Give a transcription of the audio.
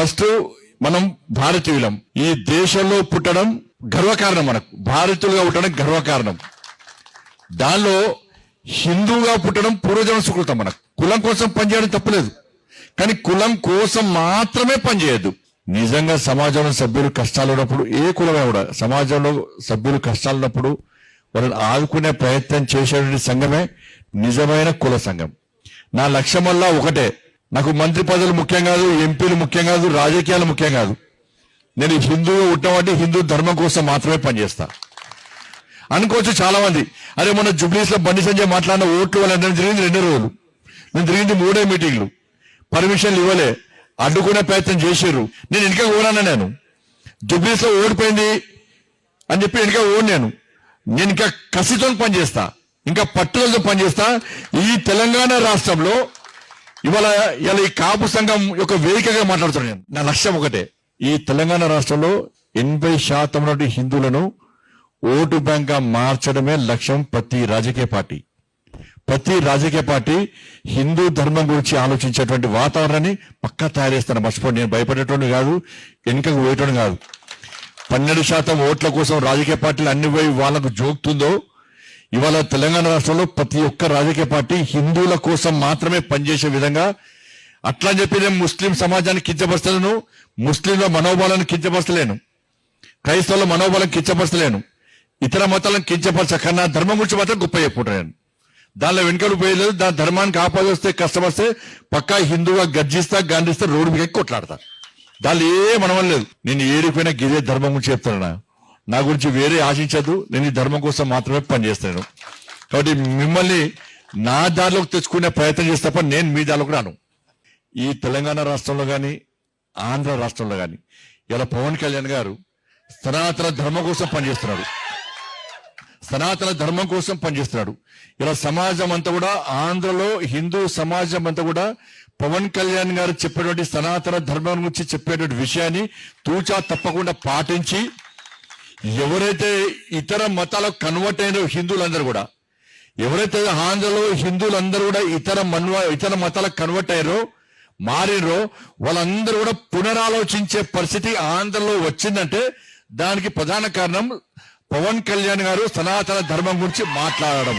First మనం భారతీయులం. ఈ దేశంలో పుట్టడం గర్వకారణం. మనకు భారతీయులుగా పుట్టడం గర్వకారణం. దానిలో హిందువుగా పుట్టడం పూర్వజన్మ సుకృతం. మనకు కులం కోసం పనిచేయడం తప్పలేదు, కానీ కులం కోసం మాత్రమే పనిచేయద్దు. నిజంగా సమాజంలో సభ్యులు కష్టాలు ఉన్నప్పుడు, ఏ కులమే కూడా సమాజంలో సభ్యులు కష్టాలు ఉన్నప్పుడు వాళ్ళని ఆదుకునే ప్రయత్నం చేసేటువంటి సంఘమే నిజమైన కుల సంఘం. నా లక్ష్యం వల్ల ఒకటే, నాకు మంత్రి పదవులు ముఖ్యం కాదు, ఎంపీలు ముఖ్యం కాదు, రాజకీయాలు ముఖ్యం కాదు. నేను హిందువుగా ఉండమంటే హిందూ ధర్మం కోసం మాత్రమే పనిచేస్తా. అనుకోవచ్చు చాలా మంది, అరే మొన్న జుబ్లీస్ లో బండి సంజయ్ మాట్లాడిన ఓట్లు వాళ్ళంటే జరిగింది 2 రోజులు, నేను తిరిగింది 3 మీటింగ్లు, పర్మిషన్లు ఇవ్వలే, అడ్డుకునే ప్రయత్నం చేశారు. నేను వెనుక ఓడాను. నేను జుబ్లీస్ లో ఓడిపోయింది అని చెప్పి వెనుక ఓడినాను. నేను ఇంకా కసితో పనిచేస్తా, ఇంకా పట్టుదలతో పనిచేస్తా. ఈ తెలంగాణ రాష్ట్రంలో ఇవాళ ఈ కాపు సంఘం యొక్క వేదికగా మాట్లాడుతున్నాను. నేను నా లక్ష్యం ఒకటే, ఈ తెలంగాణ రాష్ట్రంలో 80% హిందువులను ఓటు బ్యాంక్ గా మార్చడమే లక్ష్యం. ప్రతి రాజకీయ పార్టీ హిందూ ధర్మం గురించి ఆలోచించేటువంటి వాతావరణాన్ని పక్కా తయారు చేస్తాను. మర్చిపోండి, నేను భయపడేటోడు కాదు, వెనుకకు పోయేటోడు కాదు. 12% ఓట్ల కోసం రాజకీయ పార్టీలు అన్ని పోయి వాళ్ళకు జోక్తుందో, ఇవాళ తెలంగాణ రాష్ట్రంలో ప్రతి ఒక్క రాజకీయ పార్టీ హిందువుల కోసం మాత్రమే పనిచేసే విధంగా. అట్లా అని చెప్పి నేను ముస్లిం సమాజాన్ని కించపరచలేను, ముస్లింల మనోబలాన్ని కించపరచలేను, క్రైస్తవుల మనోబలాన్ని కించపరచలేను, ఇతర మతాలను కించపరచకన్నా ధర్మం గురించి మాత్రం గొప్ప చెప్పుకుంటాను. దానిలో వెనుకలు పోయలేదు. దాని ధర్మానికి ఆపదొస్తే కష్టం వస్తే పక్కా హిందువుగా గర్జిస్తా, గాంధిస్తా, రోడ్డు మీద కొట్లాడతా. దానిలో ఏ మనవం లేదు. నేను ఏడిపోయినా గిదే ధర్మం గురించి చెప్తున్నా. నా గురించి వేరే ఆశించదు. నేను ఈ ధర్మం కోసం మాత్రమే పనిచేస్తాను. కాబట్టి మిమ్మల్ని నా దారిలోకి తెచ్చుకునే ప్రయత్నం చేస్తే తప్ప నేను మీ దారిలోకి రాను. ఈ తెలంగాణ రాష్ట్రంలో కానీ ఆంధ్ర రాష్ట్రంలో కానీ ఇలా పవన్ కళ్యాణ్ గారు సనాతన ధర్మం కోసం పనిచేస్తున్నాడు. ఇలా సమాజం అంతా కూడా, ఆంధ్రలో హిందూ సమాజం అంతా కూడా పవన్ కళ్యాణ్ గారు చెప్పేటువంటి సనాతన ధర్మం గురించి చెప్పేటువంటి విషయాన్ని తూచా తప్పకుండా పాటించి, ఎవరైతే ఇతర మతాలకు కన్వర్ట్ అయిన హిందువులందరూ కూడా, ఎవరైతే ఆంధ్రలో హిందువులందరూ కూడా ఇతర మతాలకు కన్వర్ట్ అయ్యారో, మారినరో, వాళ్ళందరూ కూడా పునరాలోచించే పరిస్థితి ఆంధ్రలో వచ్చిందంటే దానికి ప్రధాన కారణం పవన్ కళ్యాణ్ గారు సనాతన ధర్మం గురించి మాట్లాడడం.